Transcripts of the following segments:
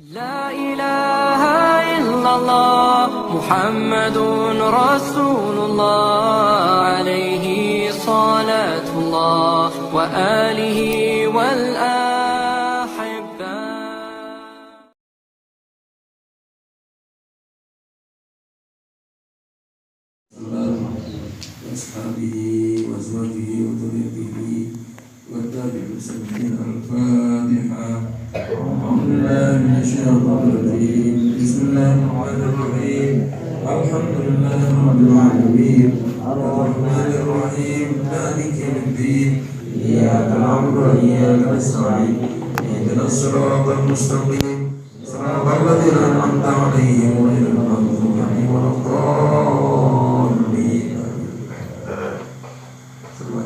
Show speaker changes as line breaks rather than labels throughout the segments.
لا إله إلا الله محمد رسول الله عليه صلاة الله وآله والأحبة.
وأصحابه وأزواجه وذريته والتابعين المسلمين. الفاتحة. أعوذ بالله من الشيطان الرجيم. بسم الله الرحمن الرحيم. الحمد لله رب العالمين الرحمن الرحيم مالك يوم الدين. إياك نعبد وإياك نستعين. اهدنا الصراط المستقيم صراط الذين أنعمت عليهم غير المغضوب عليهم ولا الضالين.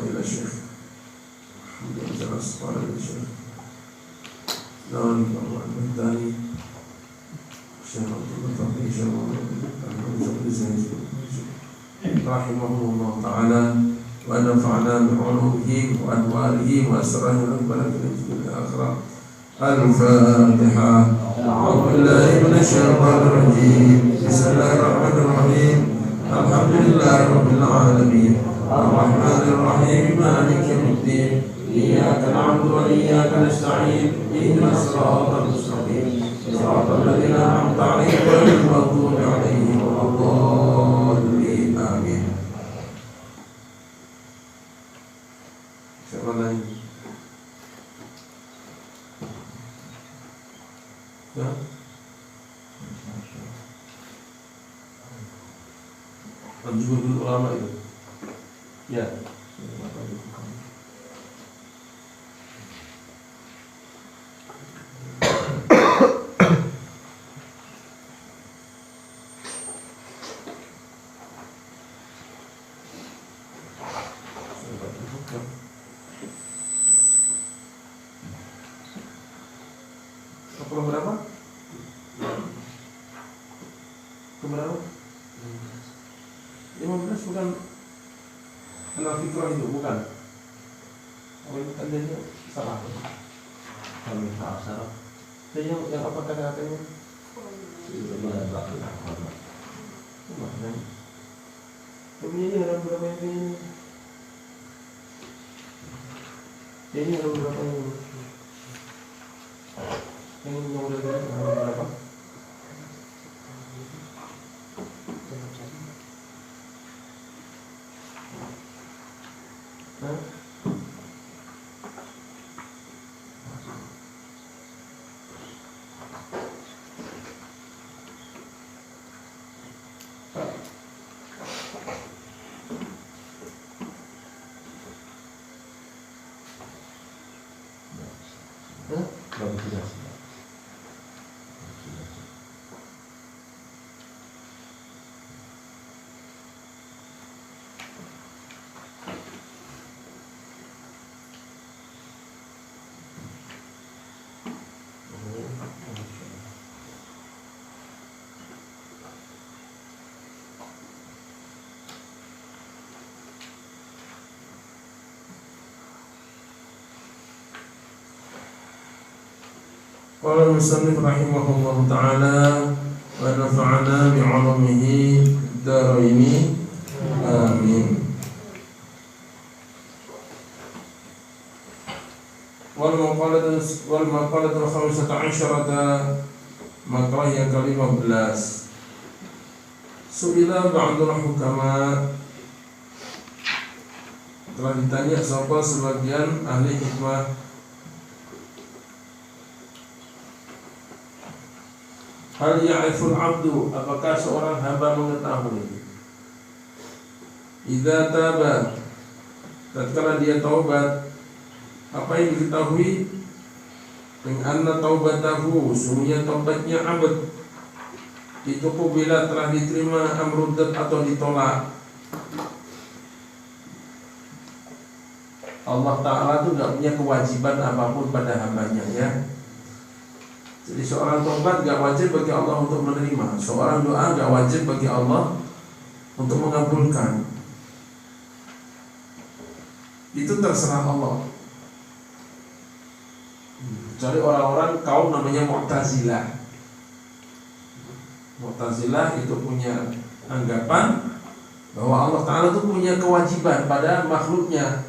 إلى الشيخ الحمد لله والصلاة والسلام دعوني الله المهداني الشيخ عبد الله الفقيه رحمه الله تعالى ونفعنا بعلومه وأنواره وأسراره ربنا في الآخرة. الفاتحة. أعوذ بالله من الشيطان الرجيم. بسم الله الرحمن الرحيم. الحمد لله رب العالمين الرحمن الرحيم مالك يوم الدين. إياك نعبد وإياك نستعين. اهدنا الصراط المستقيم صراط الذين أنعمت عليهم غير المغضوب عليهم ولا الضالين. آمين. Siapa lagi? Ya? Al-Juhudul Ulama itu. Ya. Keberapa? Keberapa? 15 bukan Al-Fiqrah itu, bukan? Oh, itu kan jadinya salah. Kami tak salah. Jadi yang apa kata-katanya? Ini ada berapa ini? Ini ada berapa ini? Yang udah berapa? Qala al-musannif rahimahullah ta'ala wa nafa'ana bi'ulumihi daraini amin. Wal maqalatul khamisata asyarata, maqalah yang ke-15. Su'ila ba'dul hukama, telah ditanya sapa sebagian ahli hikmah, hal ya'riful abdu, apakah seorang hamba mengetahui idza taba, tatkala dia taubat, apa yang diketahui dengan anna taubatahu, sungguhnya taubatnya abad itu bila telah diterima, amruddat atau ditolak. Allah Ta'ala itu tidak punya kewajiban apapun pada hambanya, ya. Jadi seorang taubat gak wajib bagi Allah untuk menerima. Seorang doa gak wajib bagi Allah untuk mengabulkan. Itu terserah Allah. Kecuali orang-orang kaum namanya Mu'tazilah. Mu'tazilah itu punya anggapan bahwa Allah Ta'ala itu punya kewajiban pada makhluknya.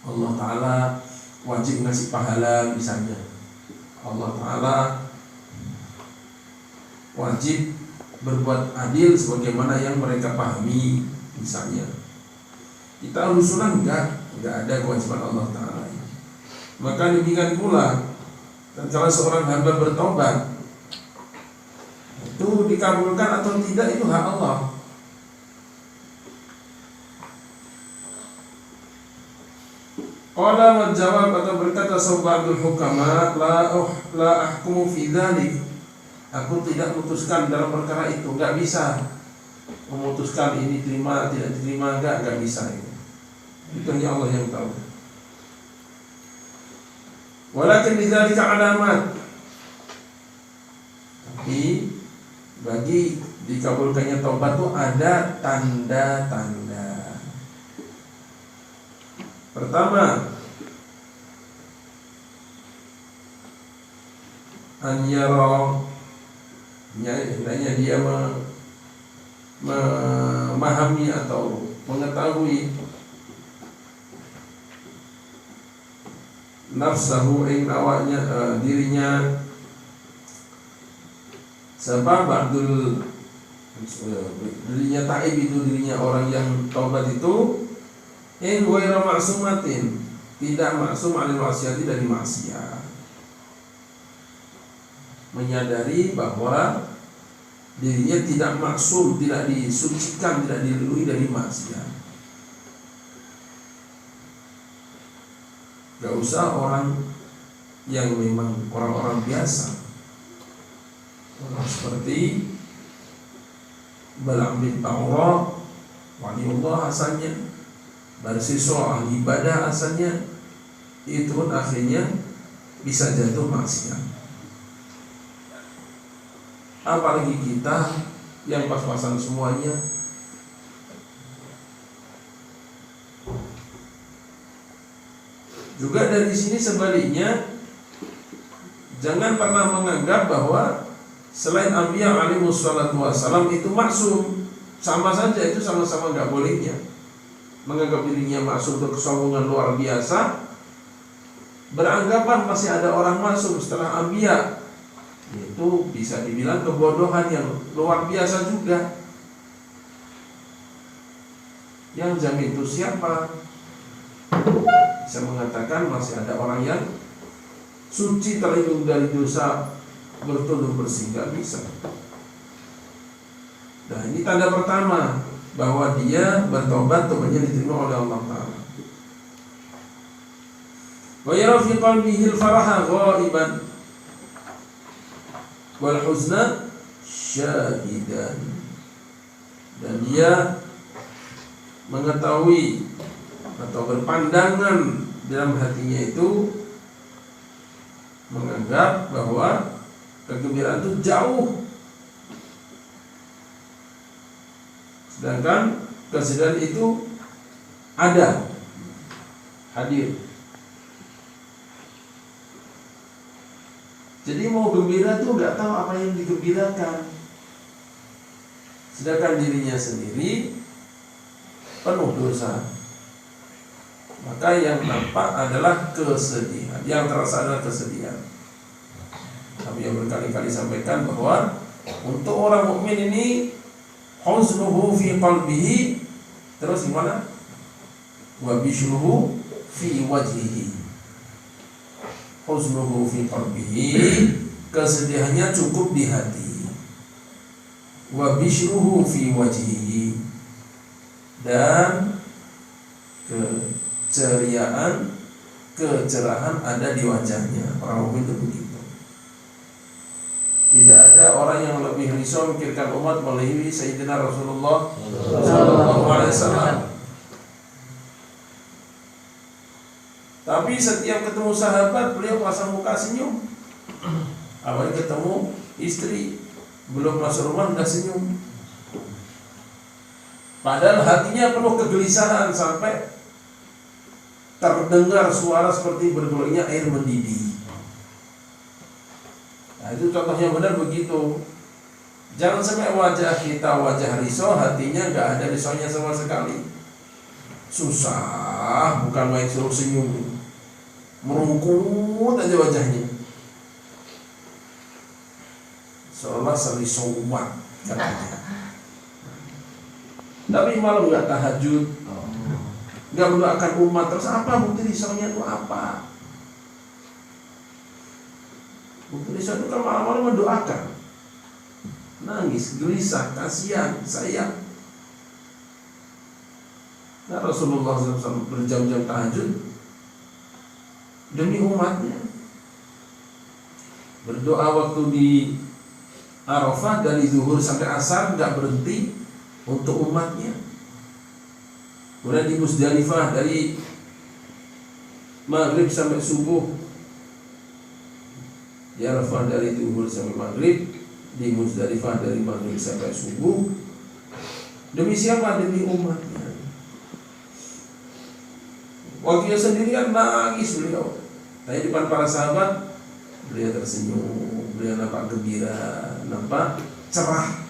Allah Ta'ala wajib ngasih pahala misalnya. Allah Ta'ala wajib berbuat adil sebagaimana yang mereka pahami misalnya. Kita Ahlus Sunnah enggak ada kewajiban Allah Ta'ala. Maka demikian pula tatkala seorang hamba bertobat, itu dikabulkan atau tidak itu hak Allah. Qala menjawab atau berkata Ba'dul hukama la ahkumu fi dzalik. Aku tidak memutuskan dalam perkara itu, enggak bisa memutuskan ini terima tidak diterima, enggak bisa itu. Itu hanya Allah yang tahu. Walakin lidzalika alamat. Tapi bagi dikabulkannya taubat itu ada tanda-tanda. Pertama, anyara, hendaknya dia memahami atau mengetahui nafsahu ing awaknya, dirinya, sebab ba'dul dirinya taib itu, dirinya orang yang taubat itu in ghairu ma'sumatin, tidak maksum anil maksiati, dari maksiat. Menyadari bahwa dirinya tidak maksum, tidak disucikan, tidak dilindungi dari maksiat. Gak usah orang yang memang orang-orang biasa, orang seperti Bala' bin Ba'ura, waliullah asalnya, bersiswa ahli ibadah asalnya, itu pun akhirnya bisa jatuh maksiat. Apalagi kita yang pas-pasan semuanya. Juga dari sini sebaliknya, jangan pernah menganggap bahwa selain Anbiya alaihimus salatu wassalam itu maksum. Sama saja, itu sama-sama gak bolehnya. Menganggap dirinya maksum itu kesombongan luar biasa. Beranggapan masih ada orang maksum setelah Anbiya, itu bisa dibilang kebodohan yang luar biasa juga. Yang jamin itu siapa? Bisa mengatakan masih ada orang yang suci, terlindung dari dosa, bertuduh bersih, gak bisa. Nah, ini tanda pertama bahwa dia bertobat, tobatnya diterima oleh Allah Ta'ala. Wa yara fi qalbihi al-faraha ghaiban wal huzna syahidan. Dan dia mengetahui atau berpandangan dalam hatinya itu, menganggap bahwa kegembiraan itu jauh, sedangkan kesedihan itu ada, hadir. Jadi mau gembira tuh nggak tahu apa yang digembirakan, sedangkan dirinya sendiri penuh dosa. Maka yang nampak adalah kesedihan, yang terasa adalah kesedihan. Kami yang berkali-kali sampaikan bahwa untuk orang mukmin ini huznuhu fi qalbihi, terus gimana? Wa bishruhu fi wajhihi. Huznuhu fi qalbihi, kesedihannya cukup di hati. Wa bishruhu fi wajhihi, dan keceriaan, kecerahan ada di wajahnya. Orang mukmin itu begitu. Tidak ada orang yang lebih risau memikirkan umat melebihi Sayyidina Rasulullah sallallahu alaihi wasallam. Tapi setiap ketemu sahabat, beliau pasang muka senyum. Apalagi ketemu istri, belum masuk rumah sudah senyum. Padahal hatinya penuh kegelisahan, sampai terdengar suara seperti bergolaknya air mendidih. Nah, itu contohnya benar begitu. Jangan sampai wajah kita wajah risau, hatinya nggak ada risaunya sama sekali. Susah, bukan main suruh senyum, merungkut aja wajahnya, seolah serisau umat. Tapi malam nggak tahajud, nggak mendoakan umat, terus apa bukti risaunya itu apa? Bukti risau itu kan malam-malam mendoakan, nangis, gelisah, kasihan, sayang. Nah, Rasulullah SAW berjam-jam tahajud demi umatnya. Berdoa waktu di Arafah dari zuhur sampai asar nggak berhenti untuk umatnya. Kemudian di Musdalifah dari maghrib sampai subuh. Di Arafah dari zuhur sampai maghrib, di Musdalifah dari maghrib sampai subuh. Demi siapa? Demi umatnya. Waktu dia sendirian nangis beliau. Tapi di depan para sahabat beliau tersenyum, beliau nampak gembira, nampak cerah.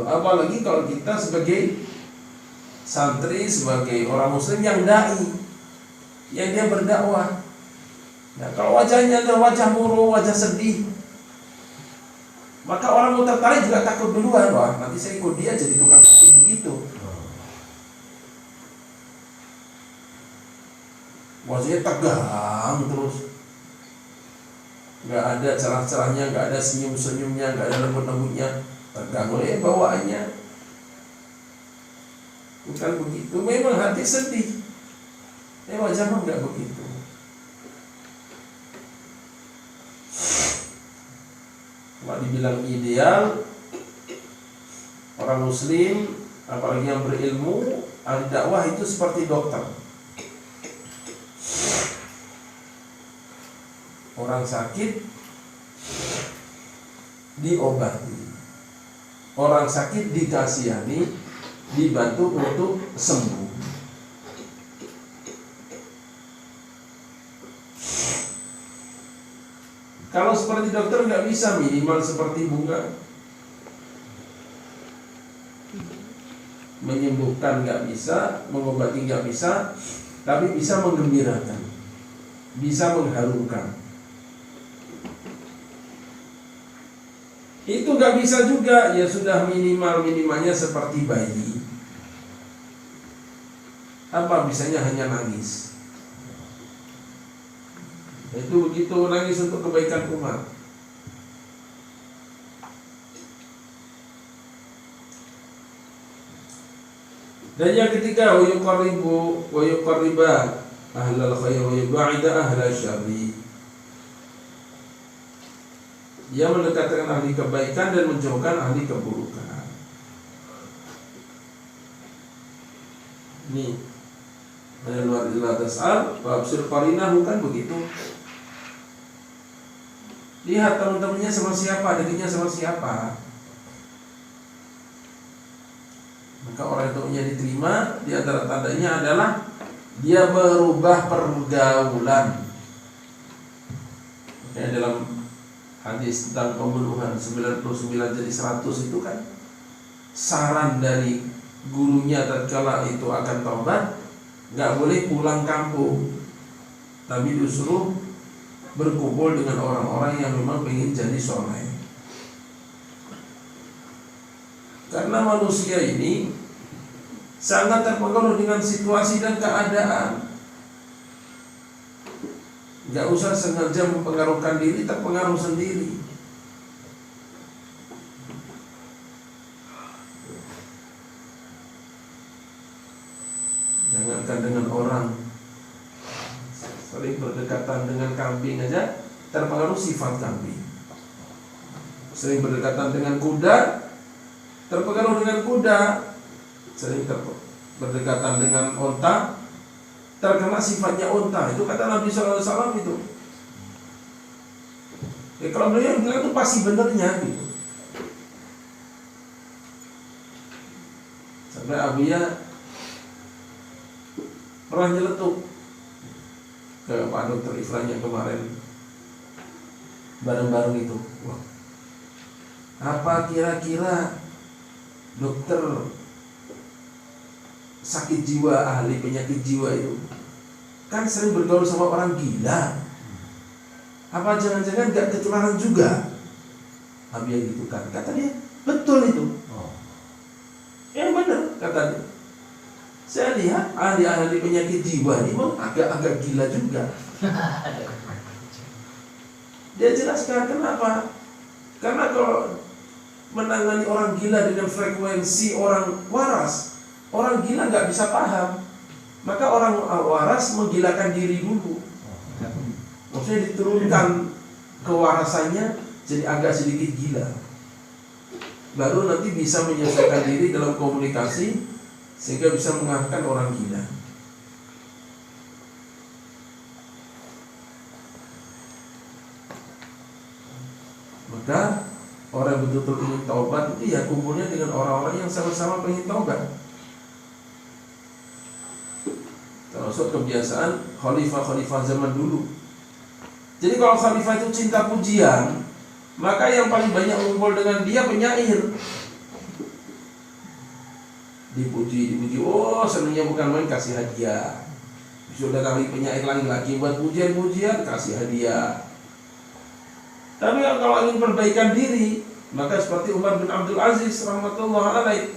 Apalagi kalau kita sebagai santri, sebagai orang muslim yang dai, yang dia berdakwah. Nah, kalau wajahnya ada wajah murung, wajah sedih, maka orang mau tertarik juga takut duluan. Wah, nanti saya ikut dia jadi tukang begitu. Wajahnya tegang terus, nggak ada cerah-cerahnya, nggak ada senyum-senyumnya, nggak ada lembut-lembutnya, tegang oleh bawaannya. Bukan begitu, memang hati sedih. Wajah mah nggak begitu. Kalau dibilang ideal, orang muslim, apalagi yang berilmu, ahli dakwah itu seperti dokter. Orang sakit diobati, orang sakit dikasihani, dibantu untuk sembuh. Kalau seperti dokter nggak bisa, minimal seperti bunga, menyembuhkan nggak bisa, mengobati nggak bisa, tapi bisa menggembirakan, bisa mengharumkan. Itu nggak bisa juga, ya sudah minimalnya seperti bayi. Apa bisanya hanya nangis? Itu begitu, nangis untuk kebaikan umat. Dan yang ketiga, wa yuqarriba ahlal khair wa yub'ida ahlal syarri. Dia mendekatkan ahli kebaikan dan menjauhkan ahli keburukan. Ini luar illa tas'al wa absir qarinahu, kan begitu. Lihat teman-temannya sama siapa, dekatnya sama siapa. Maka orang itu diterima. Di antara tandanya adalah dia merubah pergaulan. Makanya dalam hadis tentang pembunuhan 99 jadi 100 itu kan saran dari gurunya tatkala itu akan taubat, nggak boleh pulang kampung, tapi disuruh berkumpul dengan orang-orang yang memang ingin jadi soleh. Karena manusia ini sangat terpengaruh dengan situasi dan keadaan. Gak usah sengaja mempengaruhkan diri, terpengaruh sendiri. Jangankan dengan orang, sering berdekatan dengan kambing aja terpengaruh sifat kambing. Sering berdekatan dengan kuda, terpengaruh dengan kuda. Sering berdekatan dengan onta, terkena sifatnya unta. Itu kata Nabi SAW itu. Ya, kalau beliau bilang itu pasti benernya gitu. Sampai Abiyah pernah nyeletuk ke Pak Dokter Ifran yang kemarin bareng-bareng itu. Wah, apa kira-kira dokter sakit jiwa, ahli penyakit jiwa itu kan sering bergaul sama orang gila. Apa jangan-jangan gak ketularan juga? Habis gitu kan, kata dia, betul itu. Yang benar, kata dia. Saya lihat ahli-ahli penyakit jiwa ini memang agak-agak gila juga. Dia jelaskan kenapa? Karena kalau menangani orang gila dengan frekuensi orang waras, orang gila nggak bisa paham. Maka orang waras menggilakan diri dulu. Maksudnya diturunkan kewarasannya jadi agak sedikit gila. Baru nanti bisa menyesuaikan diri dalam komunikasi sehingga bisa mengalahkan orang gila. Maka orang yang betul-betul ingin taubat itu ya kumpulnya dengan orang-orang yang sama-sama ingin taubat. Termasuk kebiasaan khalifah-khalifah zaman dulu. Jadi kalau khalifah itu cinta pujian, maka yang paling banyak mengumpul dengan dia penyair. Dipuji, oh senangnya bukan main, kasih hadiah. Sudah kali penyair lagi buat pujian-pujian, kasih hadiah. Tapi kalau ingin perbaikan diri, maka seperti Umar bin Abdul Aziz rahmatullah alaih.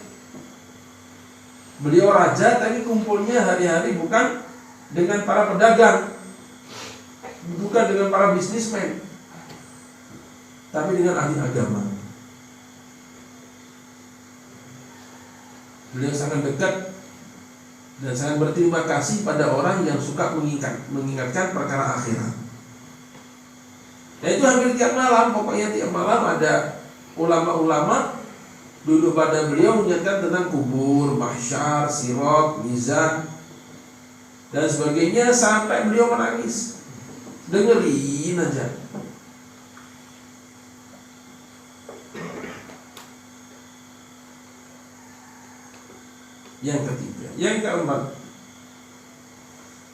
Beliau raja tapi kumpulnya hari-hari bukan dengan para pedagang, bukan dengan para bisnismen, tapi dengan ahli agama. Beliau sangat dekat dan sangat berterima kasih pada orang yang suka mengingatkan perkara akhirat. Ya itu hampir tiap malam, pokoknya tiap malam ada ulama-ulama duduk pada beliau mengingatkan tentang kubur, mahsyar, sirat, mizan dan sebagainya sampai beliau menangis. Dengerin aja. Yang ketiga, yang keempat,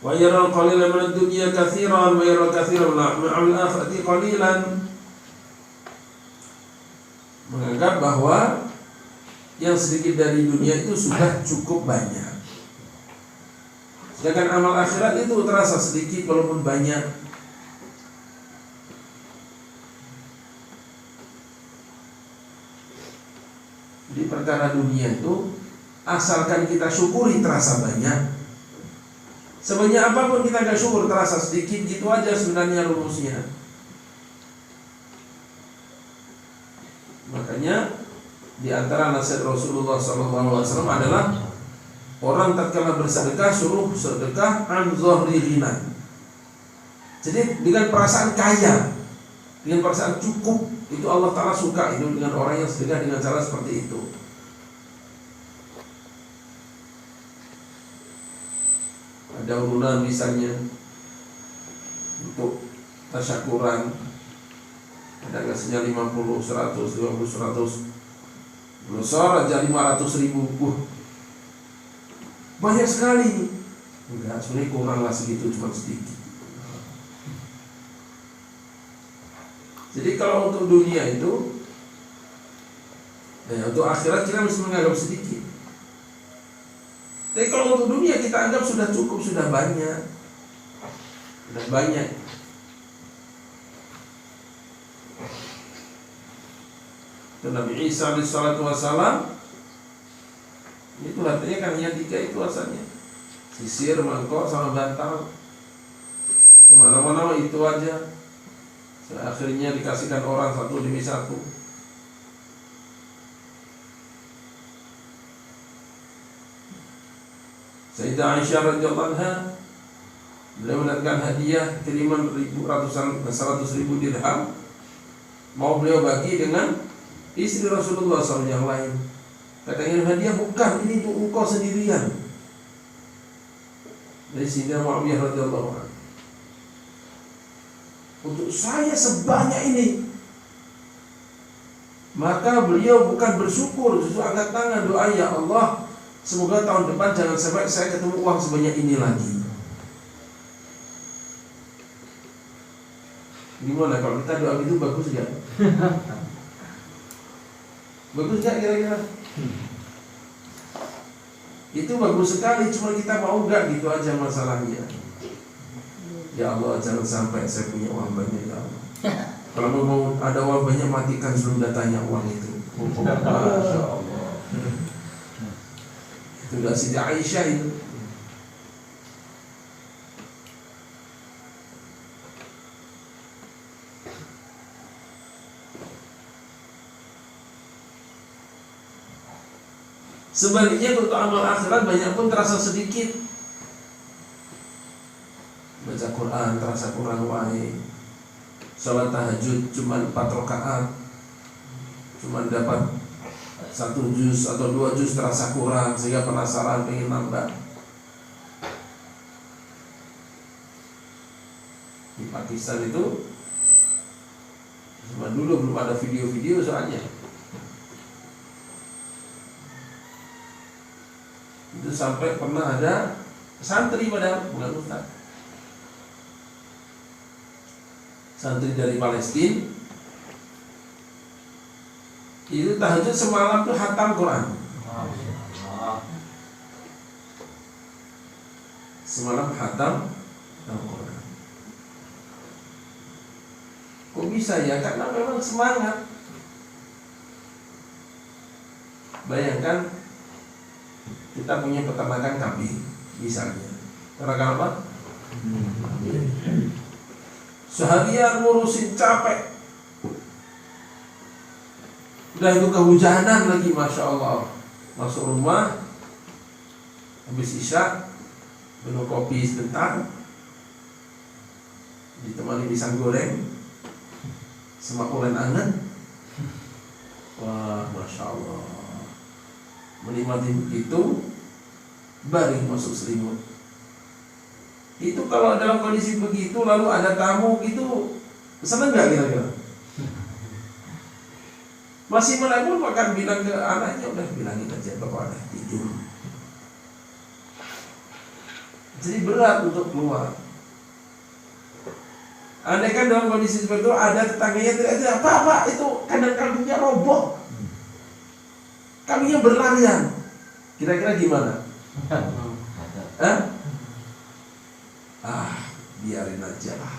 wa yara qalilan min ad-dunya katsiran wa yara katsiran min al-akhirati qalilan. Menganggap bahwa yang sedikit dari dunia itu sudah cukup banyak. Sedangkan amal akhirat itu terasa sedikit walaupun banyak. Di perkara dunia itu asalkan kita syukuri terasa banyak. Sebanyak apapun kita gak syukur terasa sedikit, gitu aja sebenarnya rumusnya. Makanya di antara nasihat Rasulullah SAW adalah orang tatkala bersedekah suruh sedekah an dhahri ghina. Jadi dengan perasaan kaya, dengan perasaan cukup, itu Allah Ta'ala suka itu dengan orang yang sedekah dengan cara seperti itu. Ada urunan misalnya untuk tasyakuran, ada gasnya 50, 100, 50, 100, besar aja 500.000. Banyak sekali. Enggak, sebenarnya kurang lah segitu, cuma sedikit. Jadi kalau untuk dunia itu, ya untuk akhirat kita mesti menganggap sedikit. Tapi kalau untuk dunia kita anggap sudah cukup, sudah banyak. Sudah banyak. Dan Nabi Isa alaihissalatu wassalam itu artinya kan hanya 3 itu asalnya, sisir, mangkok, sama bantal. Kemana-mana itu aja. Akhirnya dikasihkan orang satu demi satu. Sayyidah Aisyah radhiyallahu anha, beliau mendapatkan hadiah kiriman ratusan 100.000 dirham, mau beliau bagi dengan istri Rasulullah SAW yang lain. Katanya hadiah bukan, ini untuk engkau sendirian. Dari Sayyidah Muawiyah radhiyallahu anha, untuk saya sebanyak ini. Maka beliau bukan bersyukur, justru angkat tangan doa, ya Allah, semoga tahun depan jangan sampai saya ketemu uang sebanyak ini lagi. Gimana kalau kita doa gitu, bagus gak? Bagus gak kira-kira? Itu bagus sekali, cuma kita mau gak, gitu aja masalahnya. Ya Allah, jangan sampai saya punya uang banyak, ya Allah. Kalau mau ada uang banyak, matikan sebelum datanya uang itu. Masya Allah. Itu udah Siti Aisyah itu. Sebaliknya untuk amal akhirat banyak pun terasa sedikit. Baca Quran terasa kurang wae. Salat tahajud cuma 4 rakaat, cuma dapat 1 juz atau 2 juz, terasa kurang sehingga penasaran pengen nambah. Di Pakistan itu zaman dulu belum ada video-video soalnya. Itu sampai pernah ada santri padahal bukan ustaz. Santri dari Palestina itu tahajud semalam tuh khatam Quran. Semalam khatam Quran. Kok bisa ya? Karena memang semangat. Bayangkan kita punya peternakan kambing misalnya. Peternakan apa? Seharian ngurusin capek. Udah itu kehujanan lagi, Masya Allah. Masuk rumah, habis isya, minum kopi sebentar, ditemani pisang goreng sama ulen anget. Wah, Masya Allah. Menikmati begitu, baring masuk selimut. Itu kalau dalam kondisi begitu lalu ada tamu gitu, seneng gak kira-kira? Masih melek pun akan bilang ke anaknya, udah bilangin aja bapak ada tidur. Jadi berat untuk keluar. Andai kan dalam kondisi seperti itu ada tetangganya tidak, Pak, itu kandang kambingnya roboh, kambingnya berlarian. Kira-kira gimana? Biarin aja lah.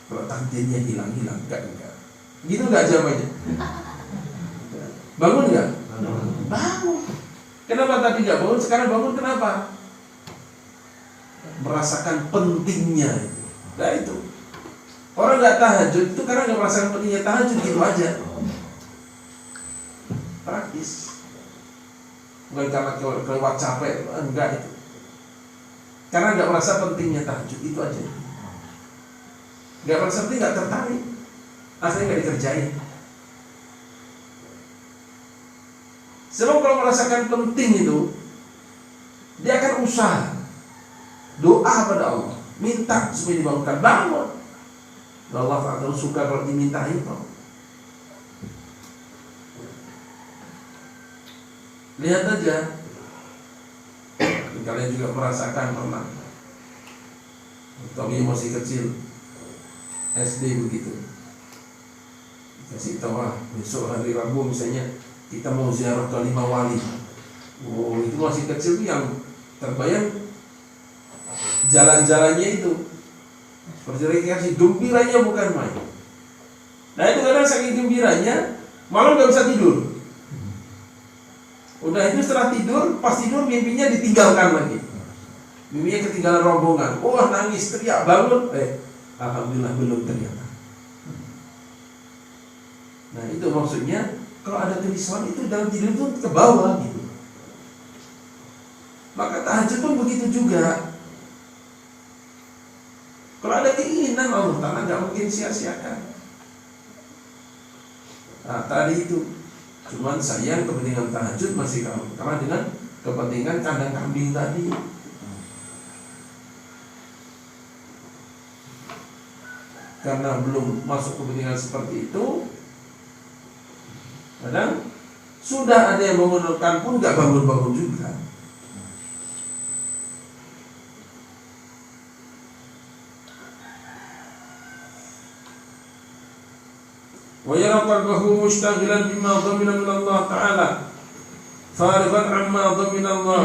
Kalau takdirnya hilang-hilang, enggak. Gitu enggak jawabannya? Bangun enggak? Bangun. Kenapa tadi enggak bangun? Sekarang bangun kenapa? Merasakan pentingnya itu. Nah itu. Orang enggak tahajud itu karena enggak merasakan pentingnya tahajud, gitu aja. Praktis. Bukan karena kelewat capek, enggak itu. Karena enggak merasa pentingnya tahajud, itu aja. Enggak merasa penting, enggak tertarik. Akhirnya enggak dikerjain. Sebab kalau merasakan penting itu, dia akan usaha, doa pada Allah, minta supaya dibangunkan, bangun. Allah Ta'ala suka kalau dimintain kok. Lihat aja. Kalian juga merasakan pernah, kami masih kecil, SD begitu, kasih tahu besok hari Rabu misalnya kita mau ziarah ke 5 wali. Oh, itu masih kecil tuh yang terbayang jalan-jalannya itu seperti kasih gembiranya bukan main. Nah itu kadang saking gembiranya malam gak bisa tidur. Udah itu setelah tidur, pas tidur mimpinya ditinggalkan lagi. Mimpinya ketinggalan rombongan. Wah, nangis, teriak, bangun. Alhamdulillah belum ternyata. Nah itu maksudnya, kalau ada tulisan itu dalam tidur itu ke bawah gitu. Maka tahajud pun begitu juga. Kalau ada keinginan Allah Ta'ala gak mungkin sia-siakan. Nah tadi itu, cuman sayang kepentingan tahajud masih kalah dengan kepentingan kandang kambing tadi. Karena belum masuk kepentingan seperti itu, kadang sudah ada yang bangunkan pun gak bangun-bangun juga. wa yara qalbahu mushtaghilan bima dhamina min Allah Ta'ala farigan amma dhamina Allah.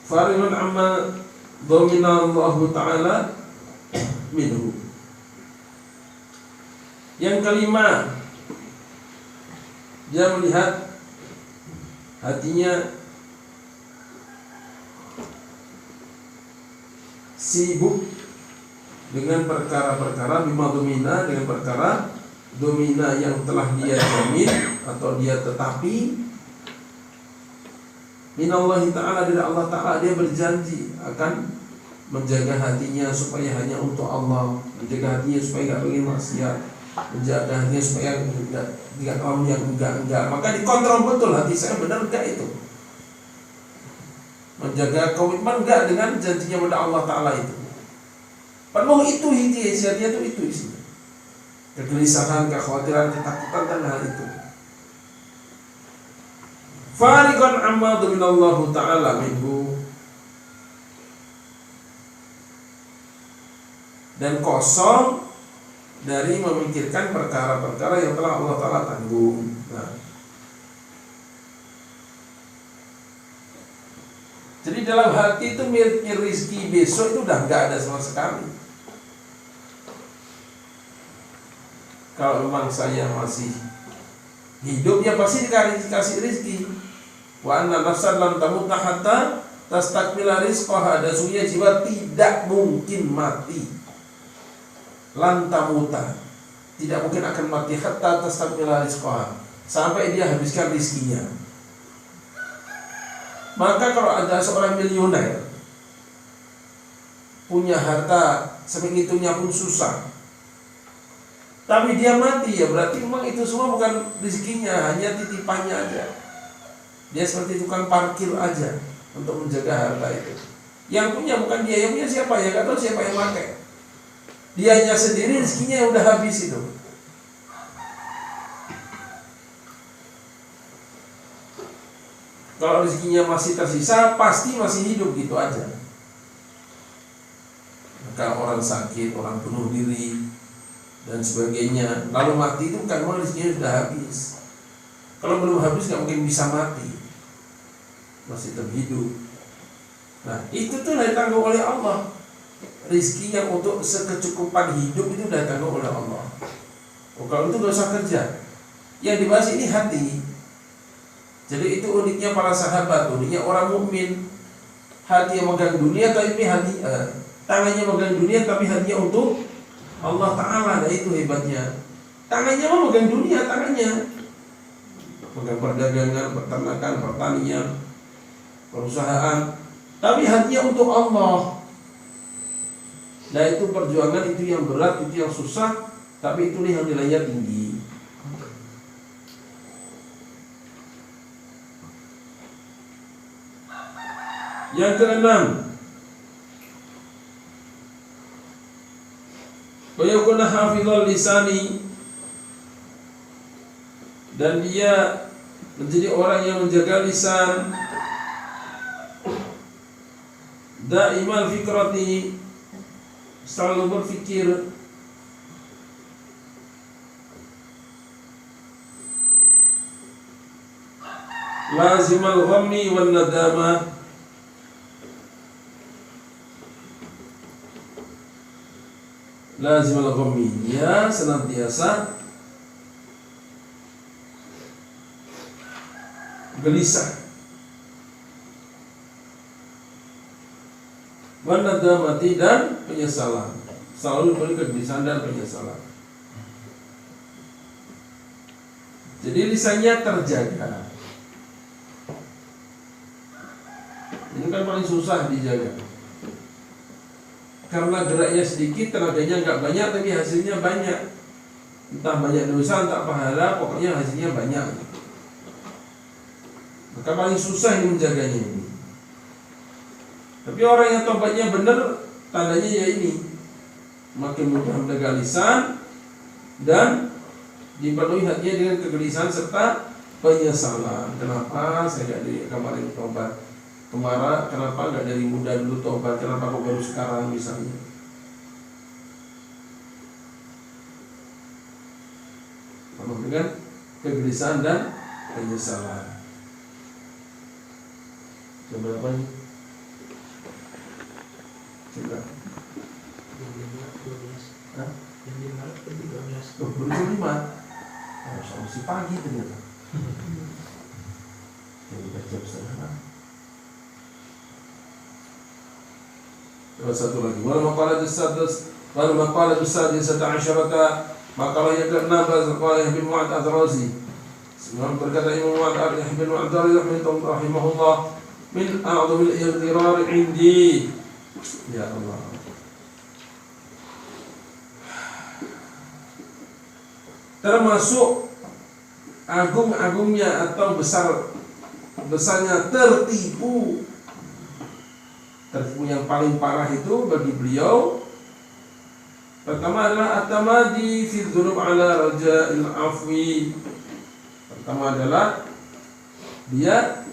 Fariman amma dhamina Allah Ta'ala minhu. Yang kelima, dia melihat hatinya sibuk dengan perkara-perkara bima domina, dengan perkara domina yang telah dia jamin atau dia tetapi minallahi ta'ala, dari Allah Ta'ala. Dia berjanji akan menjaga hatinya supaya hanya untuk Allah, menjaga hatinya supaya tidak ingin maksiat, menjaga hatinya supaya tidak kaum yang enggak. Maka dikontrol betul hati saya, benar enggak itu, menjaga komitmen enggak dengan janjinya pada Allah Ta'ala itu. Penuh itu hatinya itu isinya, kegelisahan, kekhawatiran, ketakutan dan hal itu. Fariqan amma dhaminallahu ta'ala minhu, dan kosong dari memikirkan perkara-perkara yang telah Allah Ta'ala tanggung. Nah, jadi dalam hati itu mikir rizki besok itu udah gak ada sama sekali. Kalau memang saya masih hidup, ya pasti dikasih rizki. Wa anna nafsan lam tamutna hatta tastakmila rizqaha, dan sungguhnya jiwa tidak mungkin mati. Lan tamuta, tidak mungkin akan mati hatta tastakmila rizqaha, sampai dia habiskan rizkinya. Maka kalau ada seorang milioner punya harta semengitunya pun susah, tapi dia mati, ya berarti memang itu semua bukan rezekinya, hanya titipannya aja. Dia seperti tukang parkir aja untuk menjaga harta itu. Yang punya bukan dia, yang punya siapa ya? Gak tahu siapa yang pakai. Dianya sendiri rezekinya udah habis itu. Kalau rezekinya masih tersisa, pasti masih hidup gitu aja. Maka orang sakit, orang bunuh diri dan sebagainya, lalu mati itu bukan mau rezekinya sudah habis. Kalau belum habis nggak mungkin bisa mati, masih terhidup. Nah, itu tuh ditanggung oleh Allah. Rizkinya untuk sekecukupan hidup itu ditanggung oleh Allah. Oh, kalau itu nggak usah kerja. Yang dibahas ini hati. Jadi itu uniknya para sahabat, uniknya orang mukmin. Hati yang megang dunia, tapi hati tangannya megang dunia, tapi hatinya untuk Allah Ta'ala. Nah, itu hebatnya. Tangannya mah megang dunia, tangannya megang perdagangan, peternakan, pertanian, perusahaan, tapi hatinya untuk Allah. Nah, itu perjuangan, itu yang berat, itu yang susah, tapi itu yang nilainya tinggi. Yang keenam, wa yakuna hafizal lisani, dan dia menjadi orang yang menjaga lisan. Daimal fikrati, selalu berfikir. Lazimal ghammi wan nadama, lazimal ghammi, dia senantiasa gelisah, wanadamati, dan penyesalan, selalu diberi kegelisahan dan penyesalan. Jadi lisannya terjaga. Ini kan paling susah dijaga, karena geraknya sedikit, tenaganya nggak banyak, tapi hasilnya banyak. Entah banyak dosa, entah pahala, pokoknya hasilnya banyak. Maka paling susah ini menjaganya ini. Tapi orang yang tobatnya benar, tandanya ya ini, makin mudah menjaga lisan dan dipenuhi hatinya dengan kegelisahan serta penyesalan. Kenapa saya nggak dari kemarin tobat? Kenapa nggak dari muda dulu tobat? Kenapa kok baru sekarang misalnya? Penuh dengan kegelisahan dan penyesalan. Coba apa nih? Coba. Hah? Oh, baru 5. Masih pagi ternyata. Yang udah jam setengah. Terus satu lagi. Wal maqalah as-sadisata asyarata, maqalah yang ke-6 qala Ibnu Mu'ad Az-Razi. Sebelum berkata Imam Mu'ad bin Mu'ad rahimahullah, min a'dhamil ightirar indi. Ya Allah. Termasuk agung-agungnya atau besarnya tertipu yang paling parah itu bagi beliau, pertama adalah at-tamadi fi dzunub ala raja'il afwi. Pertama adalah dia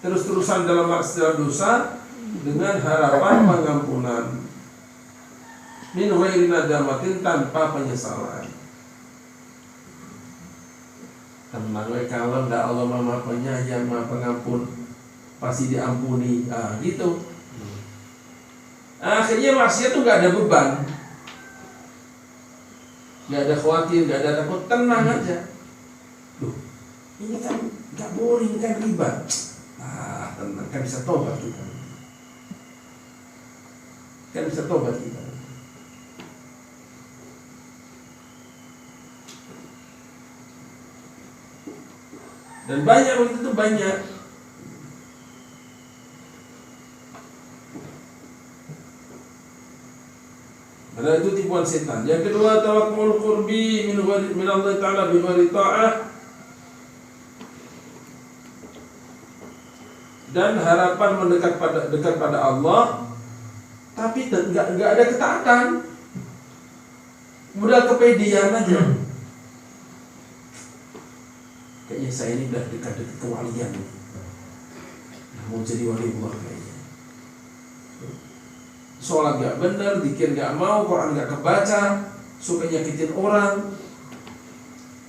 terus-terusan dalam maksiat dosa dengan harapan pengampunan, min ghairi nadamatin, tanpa penyesalan. Tenang, kalau ndak Allah Maha Penyayang, Maha Pengampun, pasti diampuni. Gitu. Akhirnya maksiat itu nggak ada beban, nggak ada khawatir, nggak ada takut, tenang aja. Loh, ini kan nggak boleh, ini kan riba. Tenang, kan bisa tobat kita. Kan bisa tobat kita. Dan banyak waktu itu banyak. Karena itu tipuan setan. Yang kedua, tawakkul qurbi min Allah Ta'ala bi ghairi ta'ah, dan harapan dekat pada Allah tapi enggak ada ketaatan. Modal kepedean aja. Kayaknya saya ini udah dekat-dekat kewalian nih. Mau jadi wali Allah kayaknya. Sholat gak benar, zikir gak mau, Quran gak kebaca, suka nyakitin orang,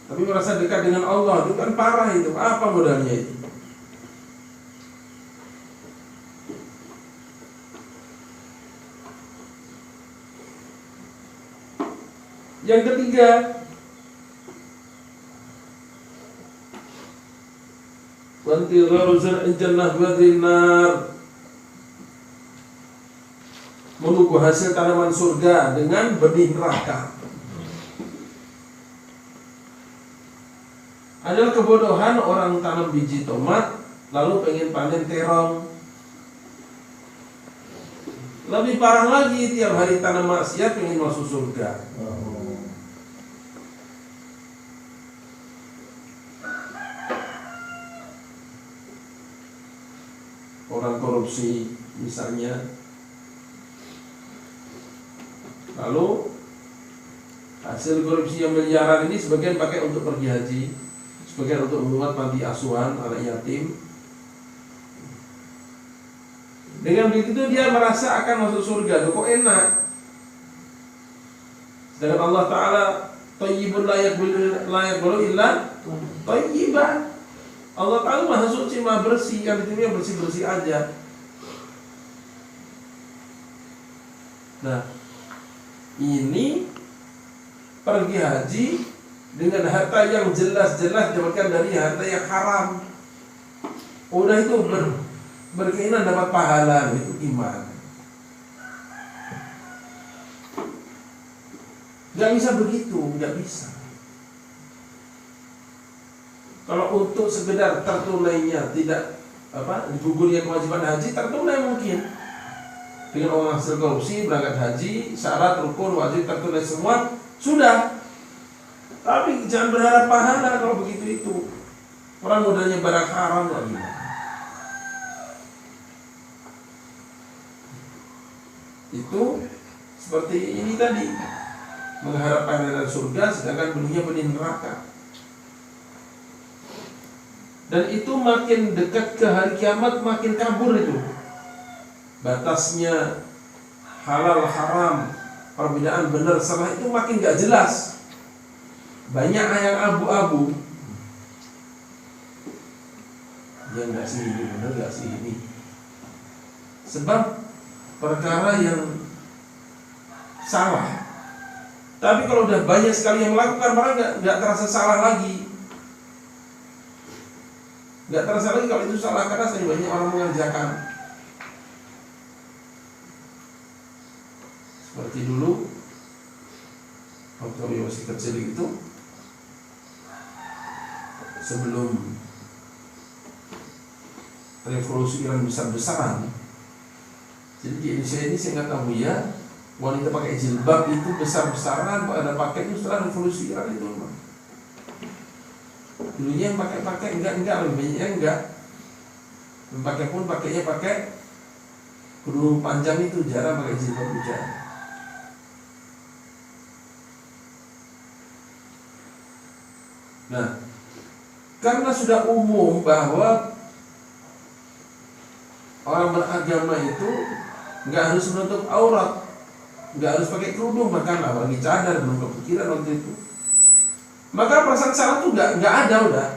tapi merasa dekat dengan Allah. Itu kan parah itu. Apa modalnya itu? Yang ketiga, wantizaru zar'il jannah wadhin nar, menunggu hasil tanaman surga dengan benih neraka. Adalah kebodohan orang tanam biji tomat lalu pengen panen terong. Lebih parah lagi, tiap hari tanam maksiat pengen masuk surga. Orang korupsi misalnya, lalu hasil korupsi yang miliaran ini sebagian pakai untuk pergi haji, sebagian untuk membuat panti asuhan anak yatim. Dengan begitu dia merasa akan masuk surga. Kok enak? Sedangkan Allah Ta'ala thayyibun la yaqbalu illa thayyiban. Allah Ta'ala Maha Suci, Maha Bersih, yang ditimnya bersih-bersih aja. Nah, ini pergi haji dengan harta yang jelas-jelas dapatkan dari harta yang haram. Udah itu berkeinginan dapat pahala, itu gimana? Gak bisa begitu, gak bisa. Kalau untuk sekedar tertunainya tidak digugurnya kewajiban haji, tertunai mungkin. Dengan orang hasil korupsi berangkat haji, syarat rukun wajib tertunai semua sudah. Tapi jangan berharap pahala kalau begitu itu. Orang modalnya barang haram lagi. Itu seperti ini tadi, mengharapkan dari surga sedangkan benih neraka. Dan itu makin dekat ke hari kiamat makin kabur itu. Batasnya halal haram, perbedaan benar salah itu makin gak jelas. Banyak yang abu-abu. Ya enggak sih ini benar, enggak sih ini. Sebab perkara yang salah. Tapi kalau udah banyak sekali yang melakukan, maka nggak terasa salah lagi. Nggak terasa lagi kalau itu salah karena saya banyak orang mengerjakan. Seperti dulu waktu kami masih kecil itu, sebelum revolusi Iran besar-besaran. Jadi di Indonesia ini saya nggak tahu ya, wanita pakai jilbab itu besar-besaran, ada pakai itu setelah revolusi Iran itu. Dulunya yang pakai enggak, lebih banyaknya enggak. Yang pakai pun pakainya pakai kerudung panjang itu, jarang pakai jilbab hujan. Nah, karena sudah umum bahwa orang beragama itu nggak harus menutup aurat, nggak harus pakai kerudung, bahkan apalagi cadar, belum kepikiran waktu itu. Maka perasaan salah tuh nggak ada udah.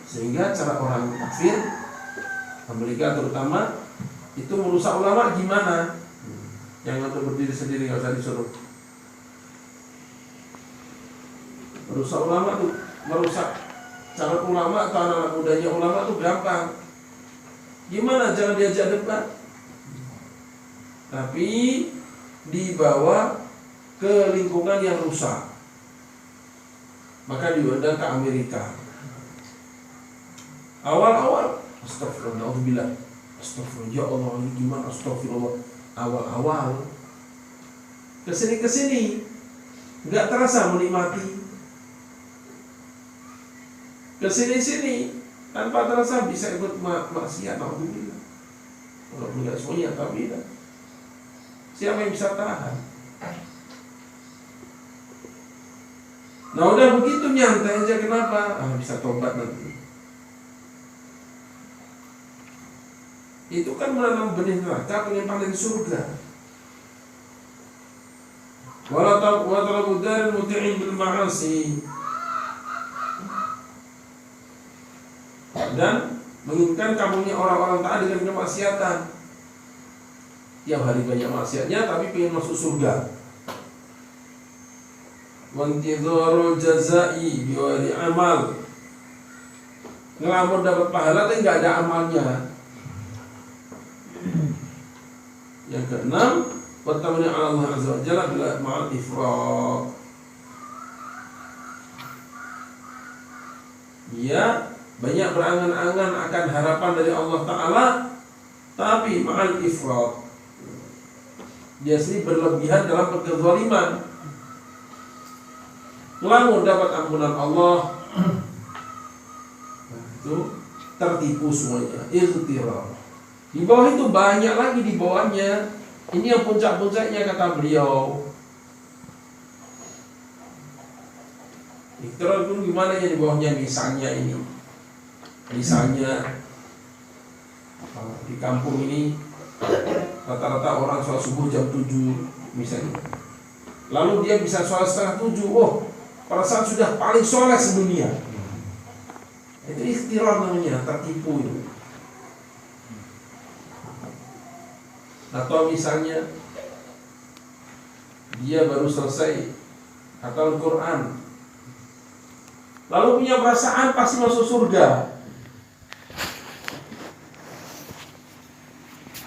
Sehingga cara orang kafir Amerika terutama itu merusak ulama gimana? Yang untuk berdiri sendiri nggak usah disuruh. Merusak ulama tuh, merusak cara ulama atau anak mudanya ulama tuh gampang. Gimana? Jangan diajak debat, tapi dibawa ke lingkungan yang rusak. Maka diundang ke Amerika. Awal-awal astagfirullah, astagfirullah, ya Allah ini gimana, astagfirullah. Awal-awal kesini nggak terasa menikmati. Kesini tanpa terasa bisa ikut maksiat, alhamdulillah. Walaupun nggak semuanya, tapi tidak. Siapa yang bisa tahan? Nah udah begitu nyantai aja, kenapa? Bisa tobat nanti. Itu kan menanam benih neraka, pengen paling surga. Wala talabu daril muti'in bil ma'asi. Dan menginginkan kamunya orang-orang taat dengan kemaksiatan. Tiap hari banyak maksiatnya tapi pengen masuk surga. Wantidharul jazai biwari amal. Ngelamun dapat pahala tapi nggak ada amalnya. Yang keenam, pertamanya Allah Azza wa Jalla bila ma'al ifrat. Dia banyak berangan-angan akan harapan dari Allah Ta'ala, tapi ma'al ifrat, dia sendiri berlebihan dalam kezaliman. Ngelamun dapat ampunan Allah, itu tertipu semuanya, ightirar. Di bawah itu banyak lagi di bawahnya. Ini yang puncak-puncaknya kata beliau. Ikhtiar itu gimana ya di bawahnya? Misalnya ini, misalnya di kampung ini rata-rata orang sholat subuh jam 7 misalnya. Lalu dia bisa sholat setengah 7. Oh, perasaan sudah paling soleh sedunia. Itu ikhtiar namanya, tertipu itu. Atau misalnya dia baru selesai hafal Quran, lalu punya perasaan pasti masuk surga.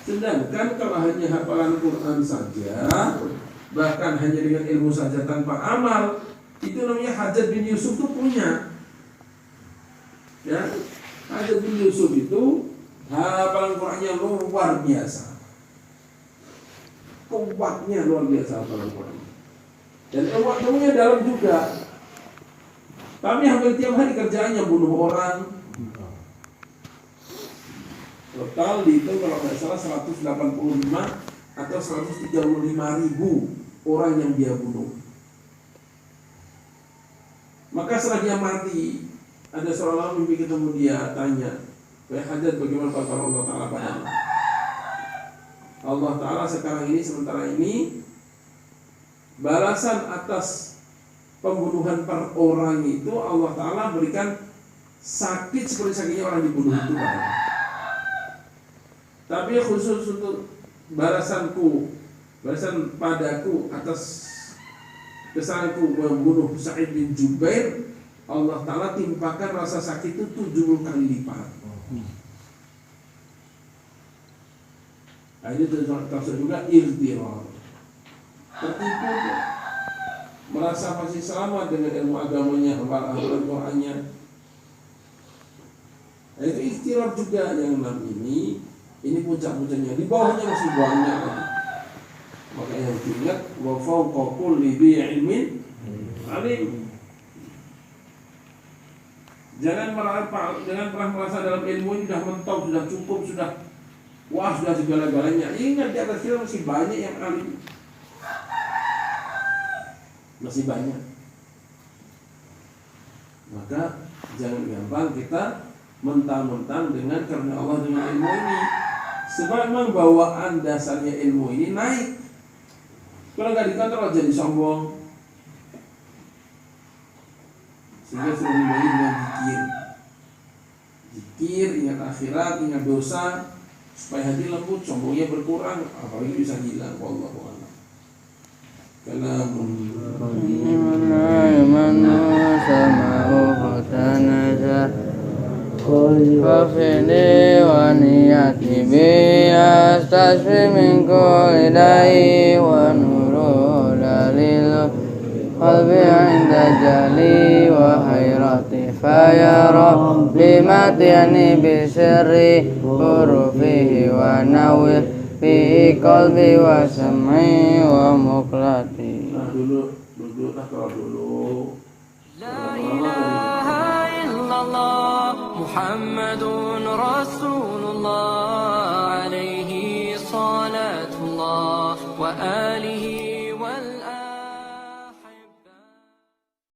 Sedangkan kalau hanya hafalan Quran saja, bahkan hanya dengan ilmu saja tanpa amal, itu namanya Hajjaj bin Yusuf itu punya. Ya, Hajjaj bin Yusuf itu hafalan Qurannya luar biasa. Kuatnya luar biasa hafalan Quran. Dan ilmunya dalam juga. Tapi hampir tiap hari kerjaannya bunuh orang, Total dihitung kalau nggak salah 185 atau 135.000 orang yang dia bunuh. Maka setelah dia mati, ada seorang mimpi ketemu dia, tanya, "Wahai Hajjaj, bagaimana perkataan Allah Ta'ala padamu?" Allah Ta'ala sekarang ini, sementara ini, balasan atas pembunuhan per orang itu Allah Ta'ala berikan sakit seperti sakitnya orang dibunuh itu padamu. Tapi khusus untuk balasan padaku atas kesalahanku membunuh Sa'id bin Jubair, Allah Ta'ala timpakan rasa sakit itu 70 kali lipat. Nah, ini termasuk juga irtirar, tertipu, merasa masih selamat dengan ilmu agamanya, amalan Qur'annya. Nah, itu irtirar juga yang 6 ini puncak-puncaknya, di bawahnya masih banyak lagi. Maka yang diingat, wa fawqa kulli dhi ilmin alim. Jangan pernah merasa dalam ilmu ini sudah mentok, sudah cukup, sudah wah, sudah segala-galanya. Ingat, di atas kita masih banyak yang alim, masih banyak. Maka jangan gampang kita mentang-mentang dengan karena Allah dengan ilmu ini. Sebab memang bawaan dasarnya ilmu ini naik. Kalau nggak dikontrol jadi sombong. Sehingga sudah dimulai dengan zikir, ingat akhirat, ingat dosa, supaya hati lembut, sombongnya berkurang, apalagi bisa hilang. Wallahu a'lam. Kalamun
Fafini wa niyati bi astasfi min kulli da'i wa nuru dalil qalbi inda jali wa hayrati fa ya rabbi matiyani bi sirri hurufihi wa nawir fi qalbi wa sam'i wa muqlati.
Duduklah kalau dulu.
لا إله إلا الله محمد رسول الله عليه صلاة الله وآله